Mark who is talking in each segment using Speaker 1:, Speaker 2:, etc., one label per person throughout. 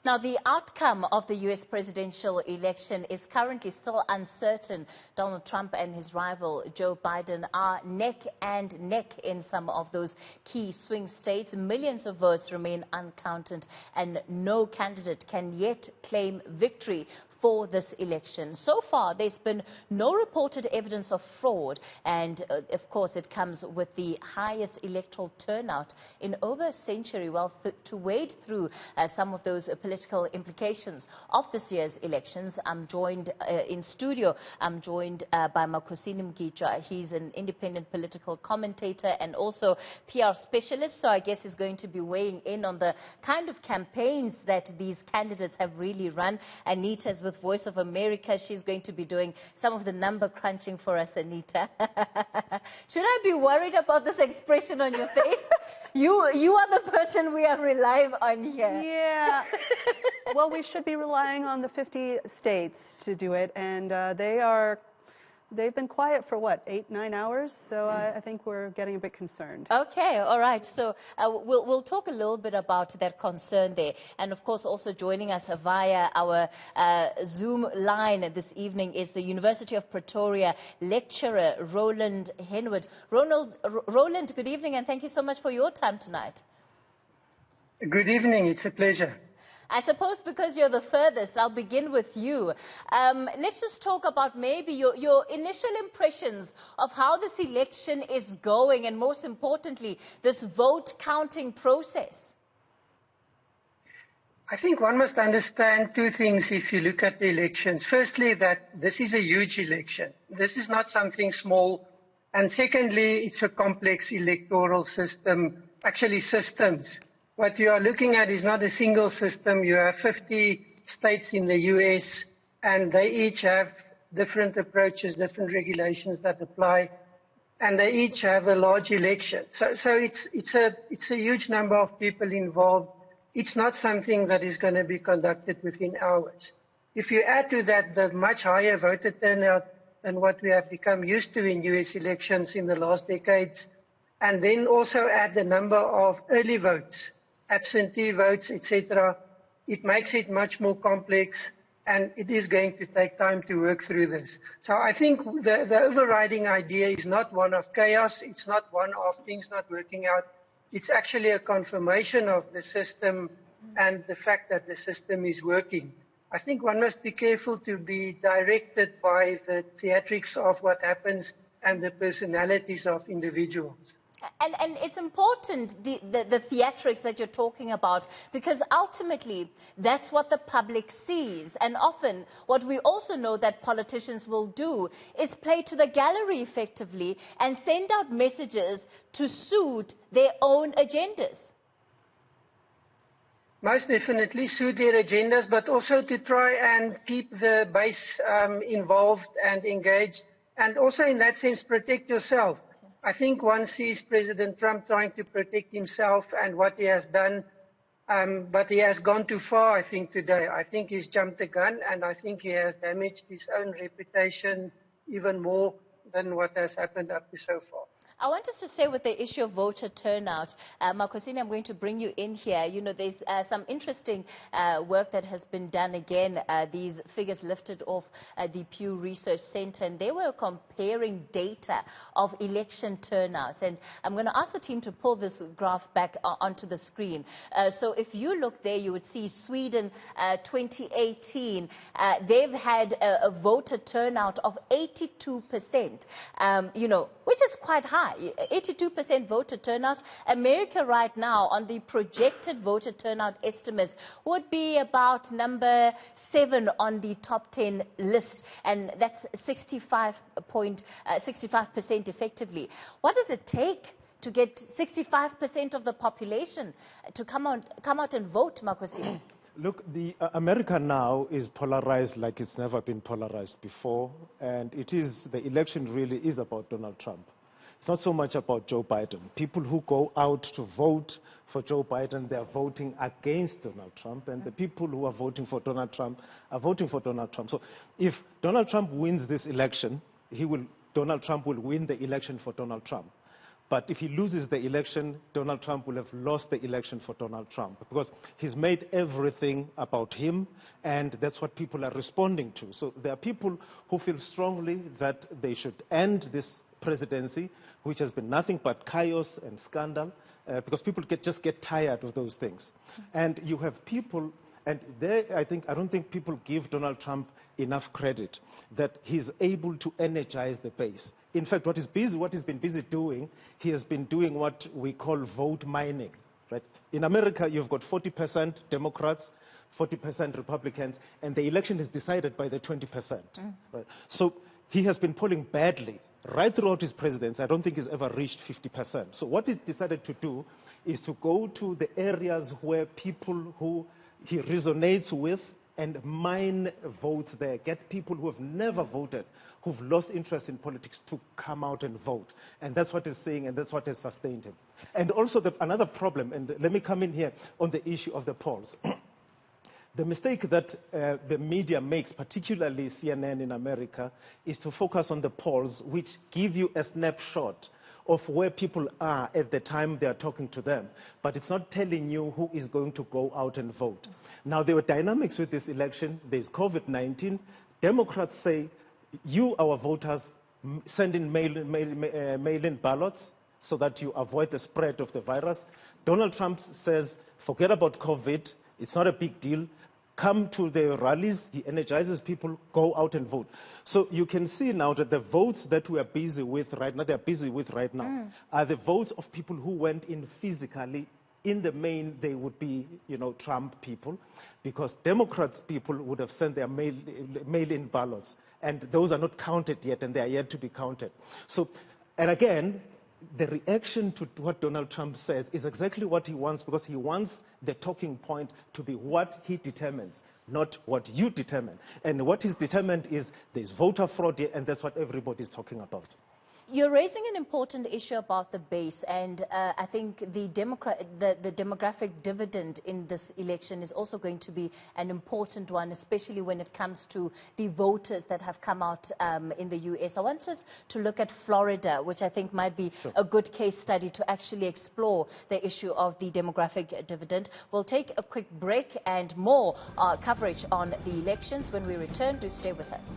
Speaker 1: Now, the outcome of the U.S. presidential election is currently still uncertain. Donald Trump and his rival, Joe Biden, are neck and neck in some of those key swing states. Millions of votes remain uncounted, and no candidate can yet claim victory for this election. So far, there's been no reported evidence of fraud, and of course it comes with the highest electoral turnout in over a century. Well, to wade through some of those political implications of this year's elections, I'm joined in studio, I'm joined by Makhosini Mgitshwa. He's an independent political commentator and also PR specialist, so I guess he's going to be weighing in on the kind of campaigns that these candidates have really run. Anita's with Voice of America. She's going to be doing some of the number crunching for us, Anita. Should I be worried about this expression on your face? You are the person we are relying on here.
Speaker 2: Yeah. Well, we should be relying on the 50 states to do it, and they've been quiet for what, 8-9 hours? So I think we're getting a bit concerned.
Speaker 1: Okay, all right. So we'll talk a little bit about that concern there. And of course, also joining us via our Zoom line this evening is the University of Pretoria lecturer, Ronald Henwood. Roland, good evening, and thank you so much for your time tonight.
Speaker 3: Good evening. It's a pleasure.
Speaker 1: I suppose because you're the furthest, I'll begin with you. Let's just talk about maybe your initial impressions of how this election is going, and most importantly, this vote counting process.
Speaker 3: I think one must understand two things if you look at the elections. Firstly, that this is a huge election. This is not something small. And secondly, it's a complex electoral system, actually systems. What you are looking at is not a single system. You have 50 states in the US, and they each have different approaches, different regulations that apply, and they each have a large election. So it's a huge number of people involved. It's not something that is going to be conducted within hours. If you add to that the much higher voter turnout than what we have become used to in US elections in the last decades, and then also add the number of early votes, absentee votes, etc., it makes it much more complex, and it is going to take time to work through this. So I think the overriding idea is not one of chaos. It's not one of things not working out. It's actually a confirmation of the system and the fact that the system is working. I think one must be careful to be directed by the theatrics of what happens and the personalities of individuals.
Speaker 1: And it's important, the theatrics that you're talking about, because ultimately that's what the public sees. And often what we also know that politicians will do is play to the gallery effectively and send out messages to suit their own agendas.
Speaker 3: Most definitely suit their agendas, but also to try and keep the base involved and engaged, and also in that sense protect yourself. I think one sees President Trump trying to protect himself and what he has done, but he has gone too far, I think, today. I think he's jumped the gun, and I think he has damaged his own reputation even more than what has happened up to so far.
Speaker 1: I want us to stay with the issue of voter turnout. Makhosini, I'm going to bring you in here. You know, there's some interesting work that has been done again. These figures lifted off the Pew Research Center, and they were comparing data of election turnouts. And I'm going to ask the team to pull this graph back onto the screen. So if you look there, you would see Sweden 2018. They've had a voter turnout of 82%, you know, which is quite high. 82% voter turnout. America right now, on the projected voter turnout estimates, would be about number 7 on the top 10 list, and that's 65% effectively. What does it take to get 65% of the population to come out and vote, Makhosini?
Speaker 4: Look, America now is polarized like it's never been polarized before, and the election really is about Donald Trump. It's not so much about Joe Biden. People who go out to vote for Joe Biden, they're voting against Donald Trump, and the people who are voting for Donald Trump are voting for Donald Trump. So if Donald Trump wins this election, Donald Trump will win the election for Donald Trump. But if he loses the election, Donald Trump will have lost the election for Donald Trump, because he's made everything about him, and that's what people are responding to. So there are people who feel strongly that they should end this presidency, which has been nothing but chaos and scandal, because people just get tired of those things. And you have people, and there I don't think people give Donald Trump enough credit that he's able to energize the base. In fact, what he's been busy doing, he has been doing what we call vote mining. Right? In America, you've got 40% Democrats, 40% Republicans, and the election is decided by the 20%. Right? So he has been polling badly right throughout his presidency. I don't think he's ever reached 50%. So what he decided to do is to go to the areas where people who he resonates with and mine votes there, get people who have never voted, who've lost interest in politics, to come out and vote. And that's what he's saying, and that's what has sustained him. And also another problem, and let me come in here on the issue of the polls. The mistake that the media makes, particularly CNN in America, is to focus on the polls, which give you a snapshot of where people are at the time they are talking to them. But it's not telling you who is going to go out and vote. Now, there were dynamics with this election. There's COVID-19. Democrats say, you, our voters, send in mail-in ballots so that you avoid the spread of the virus. Donald Trump says, forget about COVID. It's not a big deal. Come to the rallies, he energizes people, go out and vote. So you can see now that the votes that we are busy with right now, are the votes of people who went in physically. In the main, they would be, Trump people, because Democrats people would have sent their mail-in ballots, and those are not counted yet, and they are yet to be counted. So, and again, the reaction to what Donald Trump says is exactly what he wants, because he wants the talking point to be what he determines, not what you determine. And what he's determined is there's voter fraud here, and that's what everybody's talking about.
Speaker 1: You're raising an important issue about the base, and I think the demographic dividend in this election is also going to be an important one, especially when it comes to the voters that have come out in the U.S. I want us to look at Florida, which I think might be a good case study to actually explore the issue of the demographic dividend. We'll take a quick break and more coverage on the elections when we return. Do stay with us.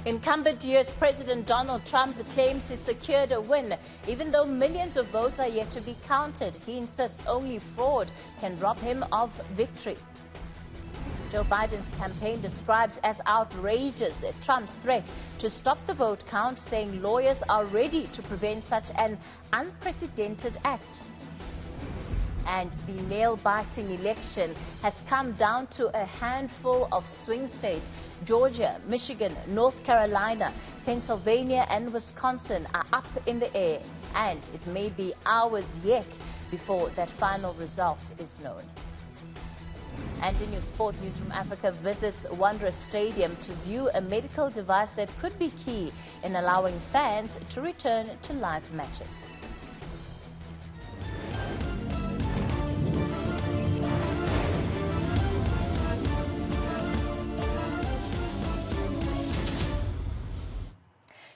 Speaker 1: Incumbent U.S. President Donald Trump claims he secured a win, even though millions of votes are yet to be counted. He insists only fraud can rob him of victory. Joe Biden's campaign describes as outrageous Trump's threat to stop the vote count, saying lawyers are ready to prevent such an unprecedented act. And the nail-biting election has come down to a handful of swing states. Georgia, Michigan, North Carolina, Pennsylvania and Wisconsin are up in the air, and it may be hours yet before that final result is known. And in your sport, Newzroom Afrika visits Wanderers Stadium to view a medical device that could be key in allowing fans to return to live matches.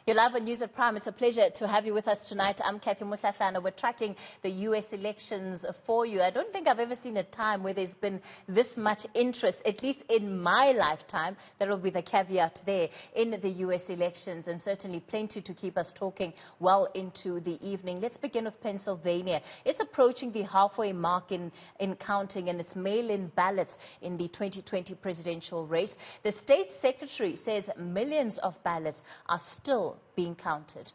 Speaker 1: You're live on News at Prime. It's a pleasure to have you with us tonight. I'm Cathy Mohlahlana. We're tracking the U.S. elections for you. I don't think I've ever seen a time where there's been this much interest, at least in my lifetime. That will be the caveat there, in the U.S. elections, and certainly plenty to keep us talking well into the evening. Let's begin with Pennsylvania. It's approaching the halfway mark in counting and its mail-in ballots in the 2020 presidential race. The state secretary says millions of ballots are still being counted.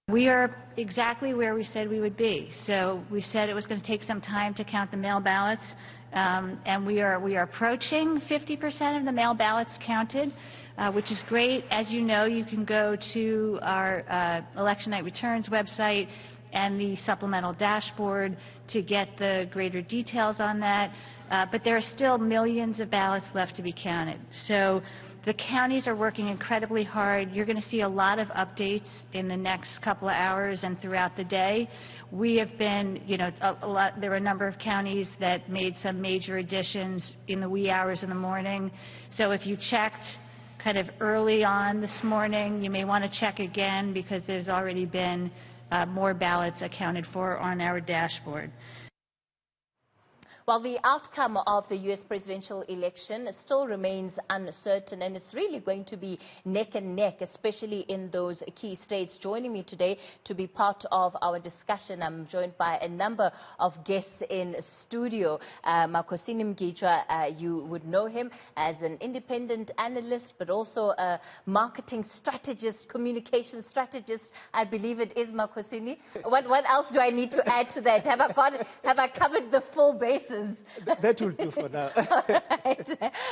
Speaker 5: We are exactly where we said we would be. So we said it was going to take some time to count the mail ballots, and we are approaching 50% of the mail ballots counted, which is great. As you know, you can go to our Election Night Returns website and the supplemental dashboard to get the greater details on that. But there are still millions of ballots left to be counted. So the counties are working incredibly hard. You're going to see a lot of updates in the next couple of hours and throughout the day. We have been, there were a number of counties that made some major additions in the wee hours in the morning. So if you checked kind of early on this morning, you may want to check again because there's already been more ballots accounted for on our dashboard.
Speaker 1: Well, the outcome of the U.S. presidential election still remains uncertain, and it's really going to be neck and neck, especially in those key states. Joining me today to be part of our discussion, I'm joined by a number of guests in studio. Makhosini Mgijwa, you would know him as an independent analyst, but also a marketing strategist, communication strategist. I believe it is, Makhosini. What else do I need to add to that? Have I covered the full bases?
Speaker 4: That will do for now.
Speaker 1: Right.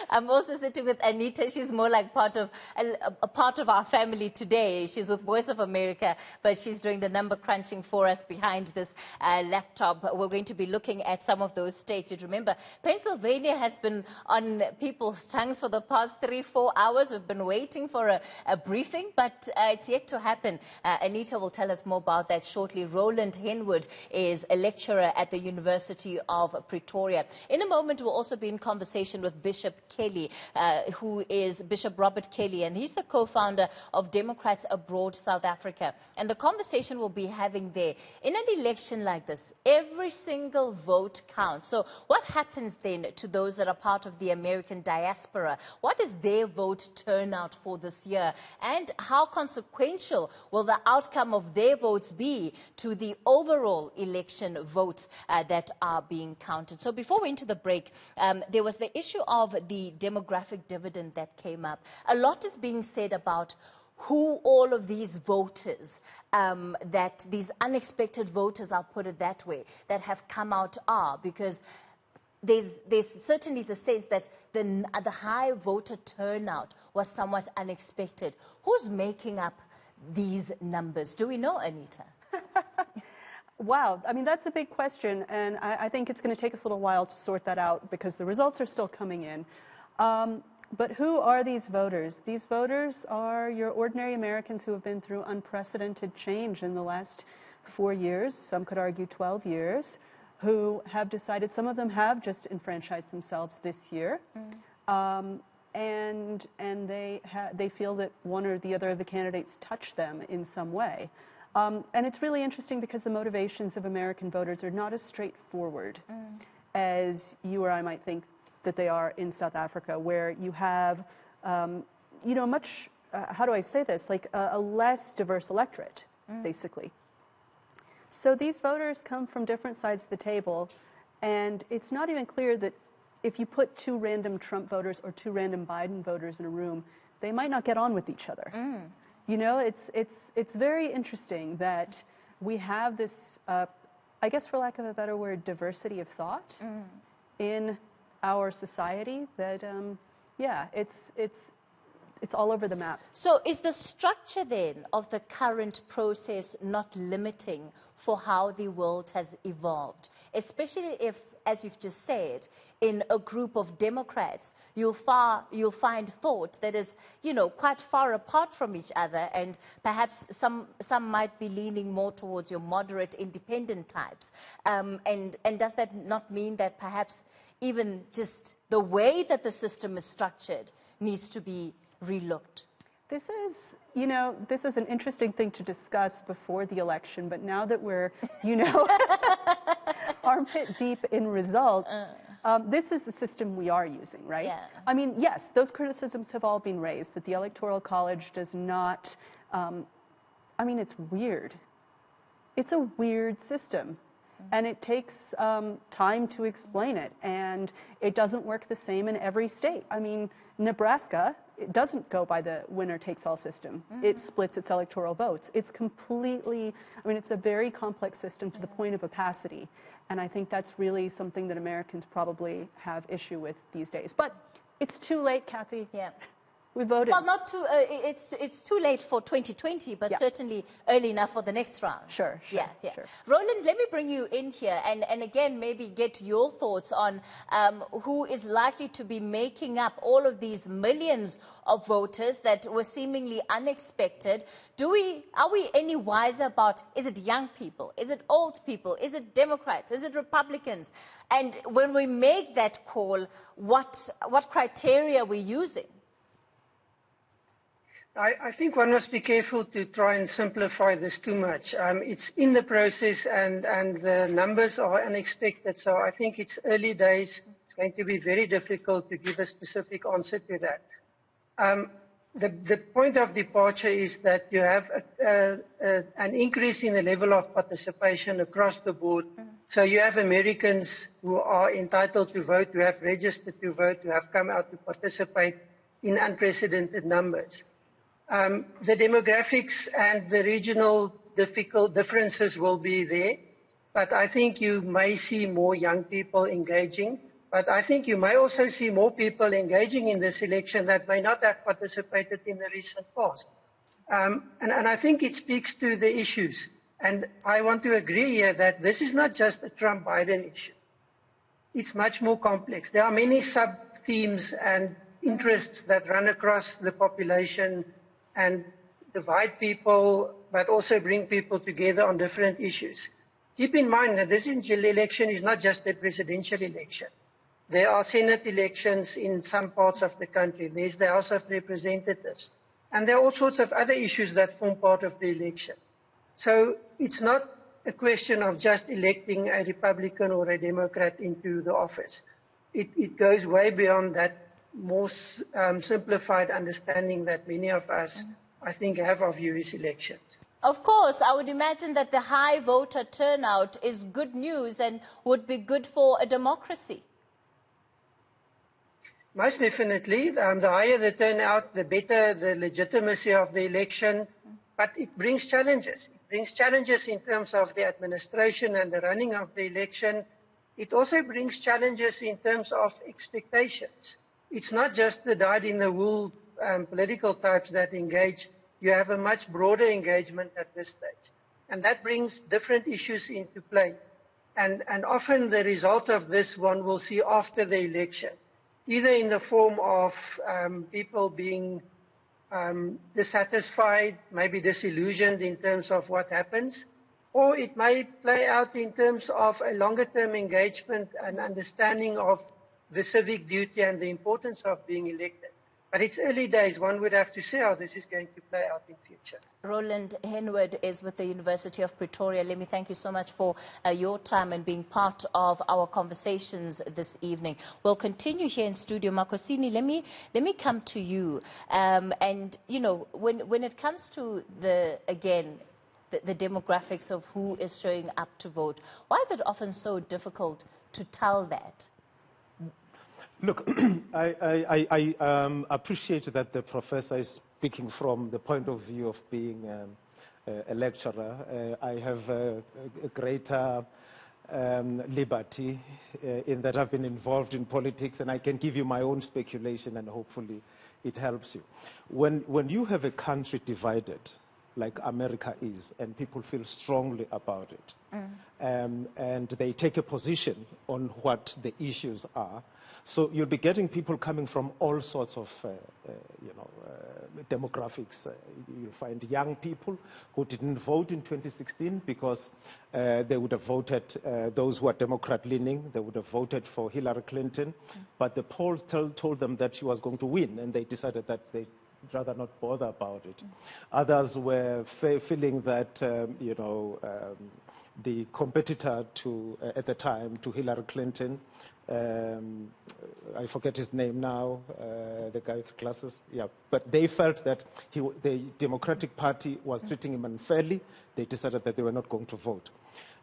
Speaker 1: I'm also sitting with Anita. She's more like a part of our family today. She's with Voice of America, but she's doing the number crunching for us behind this laptop. We're going to be looking at some of those states. You'd remember, Pennsylvania has been on people's tongues for the past 3-4 hours. We've been waiting for a briefing, but it's yet to happen. Anita will tell us more about that shortly. Ronald Henwood is a lecturer at the University of Pretoria. In a moment, we'll also be in conversation with Bishop Kelly, who is Bishop Robert Kelly, and he's the co-founder of Democrats Abroad South Africa. And the conversation we'll be having there, in an election like this, every single vote counts. So what happens then to those that are part of the American diaspora? What is their vote turnout for this year? And how consequential will the outcome of their votes be to the overall election votes that are being counted? So before we into the break, there was the issue of the demographic dividend that came up. A lot is being said about who all of these voters, that these unexpected voters, I'll put it that way, that have come out are, because there's certainly the sense that the high voter turnout was somewhat unexpected. Who's making up these numbers? Do we know, Anita?
Speaker 2: Wow, I mean, that's a big question, and I think it's going to take us a little while to sort that out because the results are still coming in. But who are these voters? These voters are your ordinary Americans who have been through unprecedented change in the last 4 years, some could argue 12 years, who have decided, some of them have just enfranchised themselves this year, and they feel that one or the other of the candidates touched them in some way. And it's really interesting because the motivations of American voters are not as straightforward as you or I might think that they are in South Africa, where you have, much, how do I say this, like a less diverse electorate, basically. So these voters come from different sides of the table, and it's not even clear that if you put 2 random Trump voters or 2 random Biden voters in a room, they might not get on with each other. You know, it's very interesting that we have this, I guess for lack of a better word, diversity of thought in our society that, yeah, it's all over the map.
Speaker 1: So is the structure then of the current process not limiting for how the world has evolved? especially if, as you've just said, in a group of Democrats, you'll find thought that is, quite far apart from each other, and perhaps some might be leaning more towards your moderate, independent types. And does that not mean that perhaps even just the way that the system is structured needs to be relooked?
Speaker 2: This is an interesting thing to discuss before the election, but now that we're, armpit deep in results, this is the system we are using, right?
Speaker 1: Yeah.
Speaker 2: I mean, yes, those criticisms have all been raised, that the Electoral College does not, it's weird. It's a weird system. And it takes time to explain it, and it doesn't work the same in every state. I mean, Nebraska, it doesn't go by the winner-takes-all system. It splits its electoral votes. It's completely, it's a very complex system to the point of opacity, and I think that's really something that Americans probably have issue with these days. But it's too late, Cathy.
Speaker 1: Yeah.
Speaker 2: We voted.
Speaker 1: Well, not too. It's too late for 2020, but certainly early enough for the next round.
Speaker 2: Sure.
Speaker 1: Yeah. Roland, let me bring you in here, and again maybe get your thoughts on who is likely to be making up all of these millions of voters that were seemingly unexpected. Are we any wiser about? Is it young people? Is it old people? Is it Democrats? Is it Republicans? And when we make that call, what criteria are we using?
Speaker 3: I think one must be careful to try and simplify this too much. It's in the process, and the numbers are unexpected. So I think it's early days. It's going to be very difficult to give a specific answer to that. The point of departure is that you have an increase in the level of participation across the board. So you have Americans who are entitled to vote, who have registered to vote, who have come out to participate in unprecedented numbers. The demographics and the regional differences will be there, but I think you may see more young people engaging, but I think you may also see more people engaging in this election that may not have participated in the recent past. And I think it speaks to the issues. And I want to agree here that this is not just a Trump-Biden issue. It's much more complex. There are many sub-themes and interests that run across the population and divide people, but also bring people together on different issues. Keep in mind that this election is not just a presidential election. There are Senate elections in some parts of the country. There's the House of Representatives. And there are all sorts of other issues that form part of the election. So it's not a question of just electing a Republican or a Democrat into the office. It goes way beyond that more simplified understanding that many of us, I think, have of U.S. elections.
Speaker 1: Of course, I would imagine that the high voter turnout is good news and would be good for a democracy.
Speaker 3: Most definitely. The higher the turnout, the better the legitimacy of the election. But it brings challenges. It brings challenges in terms of the administration and the running of the election. It also brings challenges in terms of expectations. It's not just the dyed-in-the-wool political types that engage. You have a much broader engagement at this stage. And that brings different issues into play. And often the result of this one will see after the election, either in the form of people being dissatisfied, maybe disillusioned in terms of what happens, or it may play out in terms of a longer-term engagement and understanding of the civic duty and the importance of being elected. But it's early days. One would have to see how this is going to play out in future.
Speaker 1: Ronald Henwood is with the University of Pretoria. Let me thank you so much for your time and being part of our conversations this evening. We'll continue here in studio. Makosini, let me come to you. And, you know, when it comes to the demographics of who is showing up to vote, why is it often so difficult to tell that?
Speaker 4: Look, I appreciate that the professor is speaking from the point of view of being a lecturer. I have a greater liberty in that I've been involved in politics, and I can give you my own speculation, and hopefully it helps you. When you have a country divided, like America is, and people feel strongly about it. And they take a position on what the issues are. So you'll be getting people coming from all sorts of, demographics. You'll find young people who didn't vote in 2016 because they would have voted, those who are Democrat-leaning, they would have voted for Hillary Clinton. But the polls told them that she was going to win, and they decided that they'd rather not bother about it. Others were feeling that, the competitor to, at the time, to Hillary Clinton, I forget his name now, the guy with glasses, yeah, but they felt that the Democratic Party was treating him unfairly. They decided that they were not going to vote.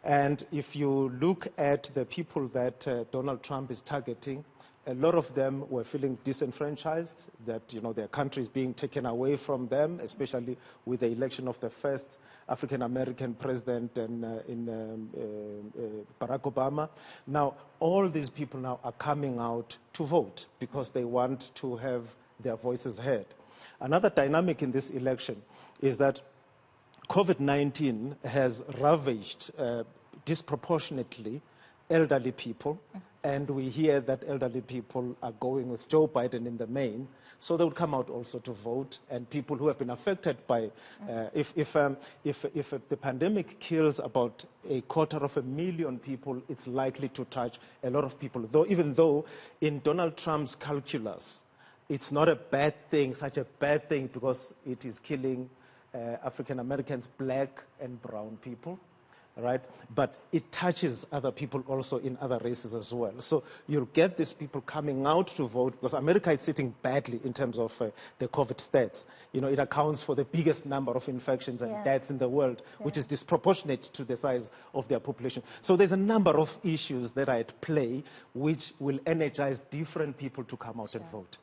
Speaker 4: And if you look at the people that Donald Trump is targeting, a lot of them were feeling disenfranchised, that their country is being taken away from them, especially with the election of the first African-American president in Barack Obama. Now, all these people now are coming out to vote because they want to have their voices heard. Another dynamic in this election is that COVID-19 has ravaged disproportionately elderly people, and we hear that elderly people are going with Joe Biden in the main, so they would come out also to vote. And people who have been affected by, if the pandemic kills about 250,000 people, it's likely to touch a lot of people. Even though in Donald Trump's calculus, it's not a bad thing, such a bad thing, because it is killing African Americans, black and brown people. Right? But it touches other people also in other races as well. So you'll get these people coming out to vote because America is sitting badly in terms of the COVID stats. It accounts for the biggest number of infections and deaths in the world, which is disproportionate to the size of their population. So there's a number of issues that are at play which will energize different people to come out and vote.